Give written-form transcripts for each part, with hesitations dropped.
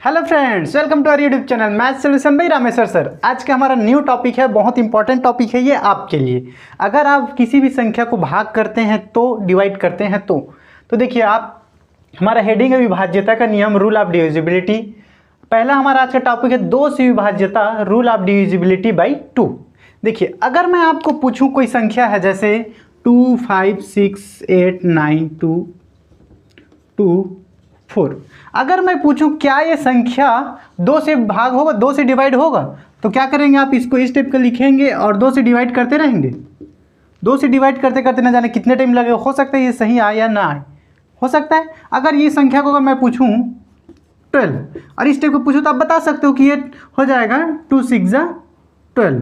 Hello friends, welcome to our YouTube channel math solution by Rameshwar sir. आज का हमारा new topic है, बहुत इंपॉर्टेंट टॉपिक है ये आपके लिए। अगर आप किसी भी संख्या को भाग करते हैं तो डिवाइड करते हैं तो देखिए आप, हमारा हेडिंग है विभाज्यता का नियम, रूल ऑफ डिविजिबिलिटी। पहला हमारा आज का टॉपिक है 2 से विभाज्यता, रूल ऑफ डिविजिबिलिटी बाई 2। देखिए अगर मैं आपको पूछूं कोई संख्या है जैसे 2 5 6 8 9 2 2 4, अगर मैं पूछूं क्या ये संख्या 2 से भाग होगा, 2 से डिवाइड होगा, तो क्या करेंगे आप, इसको इस टाइप का लिखेंगे और 2 से डिवाइड करते रहेंगे। 2 से डिवाइड करते करते ना जाने कितने टाइम लगेगा, हो सकता है ये सही आए या ना आए, हो सकता है। अगर ये संख्या को अगर मैं पूछूं 12 और इस टाइप को पूछूं तो आप बता सकते हो कि ये हो जाएगा 2 6 12,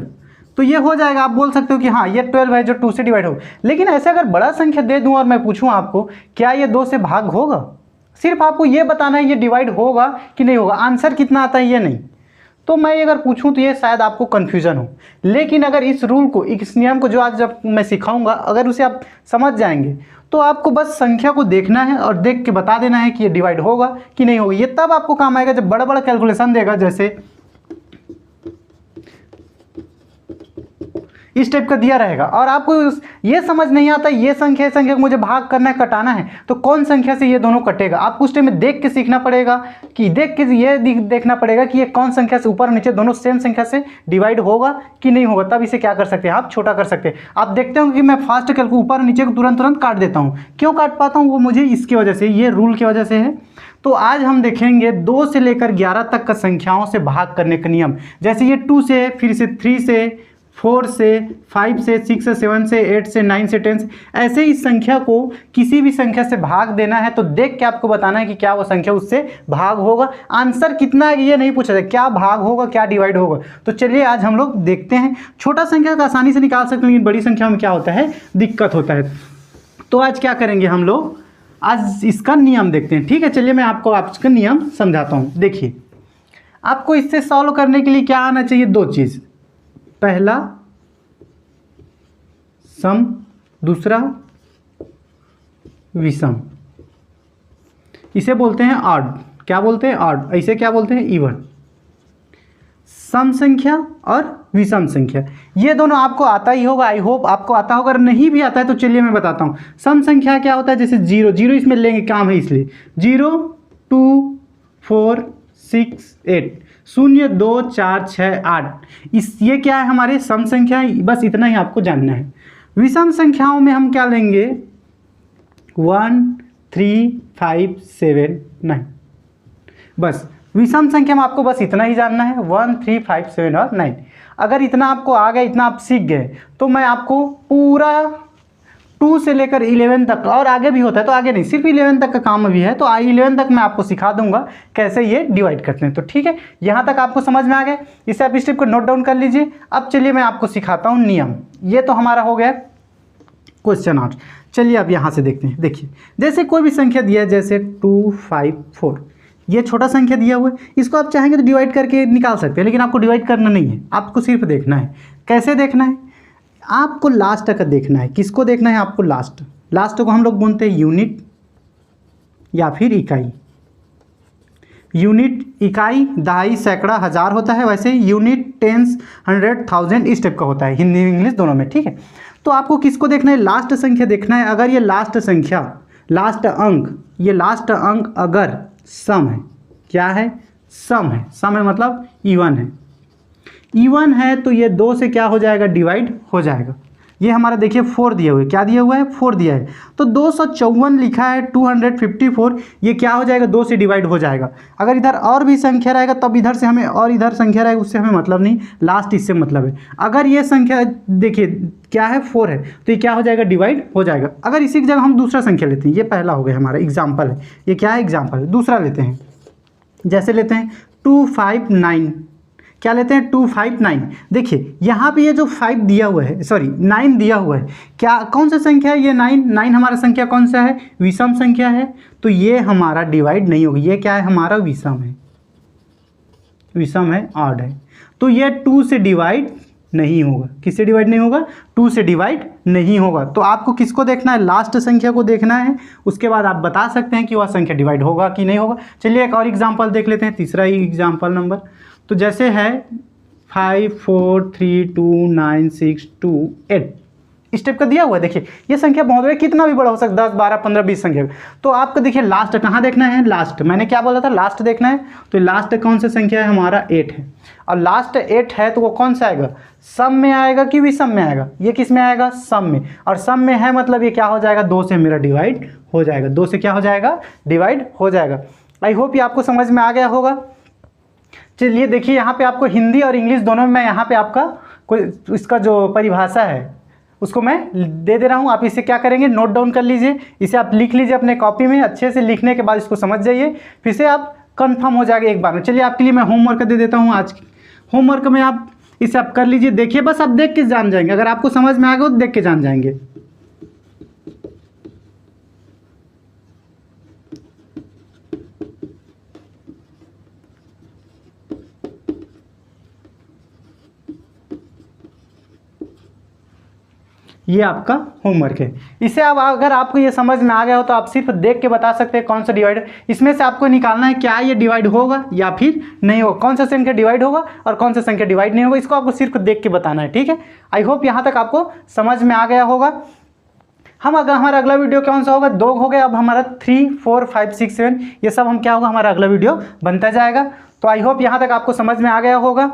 तो ये हो जाएगा। आप बोल सकते हो कि हाँ ये 12 है जो 2 से डिवाइड होगा। लेकिन ऐसे अगर बड़ा संख्या दे दूं और मैं पूछूं आपको क्या ये 2 से भाग होगा, सिर्फ आपको ये बताना है ये डिवाइड होगा कि नहीं होगा, आंसर कितना आता है ये नहीं। तो मैं अगर पूछूं तो ये शायद आपको कन्फ्यूजन हो। लेकिन अगर इस रूल को, इस नियम को जो आज जब मैं सिखाऊंगा, अगर उसे आप समझ जाएंगे तो आपको बस संख्या को देखना है और देख के बता देना है कि ये डिवाइड होगा कि नहीं होगा। ये तब आपको काम आएगा जब बड़ा बड़ा कैलकुलेशन देगा, जैसे इस टाइप का दिया रहेगा और आपको ये समझ नहीं आता ये संख्या को मुझे भाग करना है, कटाना है, तो कौन संख्या से ये दोनों कटेगा। आपको उस टाइम में देख के सीखना पड़ेगा कि देख के ये देखना पड़ेगा कि ये कौन संख्या से ऊपर नीचे दोनों सेम संख्या से डिवाइड होगा कि नहीं होगा। तब इसे क्या कर सकते हैं, आप छोटा कर सकते हैं। आप देखते हो कि मैं फास्ट कैलकुलेट ऊपर नीचे को तुरंत काट देता हूँ। क्यों काट पाता हूँ, वो मुझे इसकी वजह से, ये रूल की वजह से है। तो आज हम देखेंगे 2 से लेकर 11 तक का संख्याओं से भाग करने का नियम। जैसे ये 2 से, फिर से 3 से, 4 से, 5 से, 6 से, 7 से, 8 से, 9 से, 10 से, ऐसे इस संख्या को किसी भी संख्या से भाग देना है तो देख के आपको बताना है कि क्या वो संख्या उससे भाग होगा। आंसर कितना है ये नहीं पूछा जाए, क्या भाग होगा, क्या डिवाइड होगा। तो चलिए आज हम लोग देखते हैं। छोटा संख्या का आसानी से निकाल सकते हैं, लेकिन बड़ी संख्या में क्या होता है, दिक्कत होता है। तो आज क्या करेंगे हम लोग, आज इसका नियम देखते हैं। ठीक है, चलिए मैं आपको आपका नियम समझाता हूँ। देखिए आपको इससे सॉल्व करने के लिए क्या आना चाहिए, 2 चीज़। पहला सम, दूसरा विषम। इसे बोलते हैं ऑड। क्या बोलते हैं, ऑड। इसे क्या बोलते हैं, इवन। सम संख्या और विषम संख्या, ये दोनों आपको आता ही होगा, आई होप आपको आता होगा। अगर नहीं भी आता है तो चलिए मैं बताता हूँ। सम संख्या क्या होता है, जैसे 0 इसमें लेंगे, काम है इसलिए 0 2 4 6 8 0 2 4 6 8, ये क्या है, हमारे सम संख्या है। बस इतना ही आपको जानना है। विषम संख्याओं में हम क्या लेंगे, 1 3 5 7 9। बस विषम संख्या में आपको बस इतना ही जानना है, 1 3 5 7 और 9। अगर इतना आपको आ गया, इतना आप सीख गए, तो मैं आपको पूरा 2 से लेकर 11 तक, और आगे भी होता है तो आगे नहीं, सिर्फ 11 तक का काम अभी है, तो 11 तक मैं आपको सिखा दूंगा कैसे ये डिवाइड करते हैं। तो ठीक है, यहाँ तक आपको समझ में आ गया। इसे आप स्टेप को नोट डाउन कर लीजिए। अब चलिए मैं आपको सिखाता हूँ नियम। ये तो हमारा हो गया क्वेश्चन आंसर। चलिए अब यहाँ से देखते हैं। देखिए जैसे कोई भी संख्या दिया है, जैसे 2 5 4, ये छोटा संख्या दिया हुआ है, इसको आप चाहेंगे तो डिवाइड करके निकाल सकते हैं, लेकिन आपको डिवाइड करना नहीं है, आपको सिर्फ देखना है। कैसे देखना है, आपको लास्ट तक देखना है। किसको देखना है, आपको लास्ट को हम लोग बोलते हैं यूनिट या फिर इकाई। यूनिट, इकाई, दहाई, सैकड़ा, हज़ार होता है, वैसे यूनिट, टेंस, 100, 1000 इस टाइप का होता है, हिंदी इंग्लिश दोनों में। ठीक है, तो आपको किसको देखना है, लास्ट संख्या देखना है। अगर ये लास्ट संख्या, लास्ट अंक, ये लास्ट अंक अगर सम है, क्या है, सम है, सम है मतलब इवन है, इवन है तो ये 2 से क्या हो जाएगा, डिवाइड हो जाएगा। ये हमारा देखिए 4 दिया हुआ है, क्या दिया हुआ है, 4 दिया है, तो 254 लिखा है, 254, ये क्या हो जाएगा, 2 से डिवाइड हो जाएगा। अगर इधर और भी संख्या रहेगा तब इधर से हमें, और इधर संख्या रहेगा उससे हमें मतलब नहीं, लास्ट इससे मतलब है। अगर ये संख्या देखिए क्या है, 4 है, तो ये क्या हो जाएगा, डिवाइड हो जाएगा। अगर इसी की जगह हम दूसरा संख्या लेते हैं, ये पहला हो गया हमारा एग्जाम्पल है, ये क्या है, एग्जाम्पल है। दूसरा लेते हैं, जैसे लेते हैं 259, क्या लेते हैं, 259। देखिए यहाँ पे ये जो 5 दिया हुआ है, सॉरी 9 दिया हुआ है, क्या कौन सा संख्या है, ये 9 हमारा संख्या कौन सा है, विषम संख्या है, तो ये हमारा डिवाइड नहीं होगी। ये क्या है, हमारा विषम है, विषम है, ऑड है, तो ये 2 से डिवाइड नहीं होगा। किससे डिवाइड नहीं होगा? 2 से डिवाइड नहीं होगा। तो आपको किसको देखना है? लास्ट संख्या को देखना है, उसके बाद आप बता सकते हैं कि वह संख्या डिवाइड होगा कि नहीं होगा। चलिए एक और एग्जाम्पल देख लेते हैं, तीसरा ही एग्जाम्पल नंबर। तो जैसे है 5 4 3 2 9 6 2 8 इस टाइप का दिया हुआ है। देखिए ये संख्या बहुत बड़ी, कितना भी बड़ा हो सकता है, 10 12 15 20 संख्या। तो आपको देखिए लास्ट कहाँ देखना है? लास्ट, मैंने क्या बोला था? लास्ट देखना है। तो लास्ट कौन सा संख्या है? हमारा 8 है। और लास्ट 8 है तो वो कौन सा आएगा? सम में आएगा कि विषम में आएगा? ये किस में आएगा? सम में। और सम में है मतलब ये क्या हो जाएगा? 2 से मेरा डिवाइड हो जाएगा। 2 से क्या हो जाएगा? डिवाइड हो जाएगा। आई होप ये आपको समझ में आ गया होगा। चलिए देखिए यहाँ पे आपको हिंदी और इंग्लिश दोनों में यहाँ पे आपका कोई इसका जो परिभाषा है उसको मैं दे दे रहा हूँ। आप इसे क्या करेंगे? नोट डाउन कर लीजिए, इसे आप लिख लीजिए अपने कॉपी में। अच्छे से लिखने के बाद इसको समझ जाइए, फिर से आप कंफर्म हो जाएगा एक बार में। चलिए आपके लिए मैं होमवर्क दे देता हूँ। आज होमवर्क में आप इसे आप कर लीजिए। देखिए बस आप देख के जान जाएंगे, अगर आपको समझ में आ गया तो देख के जान जाएंगे। ये आपका होमवर्क है। इसे अब अगर आपको ये समझ में आ गया हो तो आप सिर्फ देख के बता सकते हैं कौन सा डिवाइड। इसमें से आपको निकालना है क्या ये डिवाइड होगा या फिर नहीं होगा, कौन सा संख्या डिवाइड होगा और कौन सा संख्या डिवाइड नहीं होगा। इसको आपको सिर्फ देख के बताना है, ठीक है। आई होप यहाँ तक आपको समझ में आ गया होगा। हमारा अगला वीडियो कौन सा होगा? 2 हो गया, अब हमारा 3 4 5 6 7 ये सब हम क्या होगा? हमारा अगला वीडियो बनता जाएगा। तो आई होप यहाँ तक आपको समझ में आ गया होगा।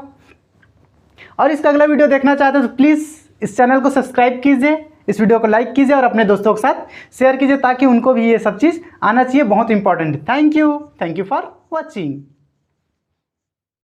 और इसका अगला वीडियो देखना चाहते हो तो प्लीज़ इस चैनल को सब्सक्राइब कीजिए, इस वीडियो को लाइक कीजिए और अपने दोस्तों के साथ शेयर कीजिए ताकि उनको भी ये सब चीज़ आना चाहिए। बहुत इंपॉर्टेंट है। Thank you for watching.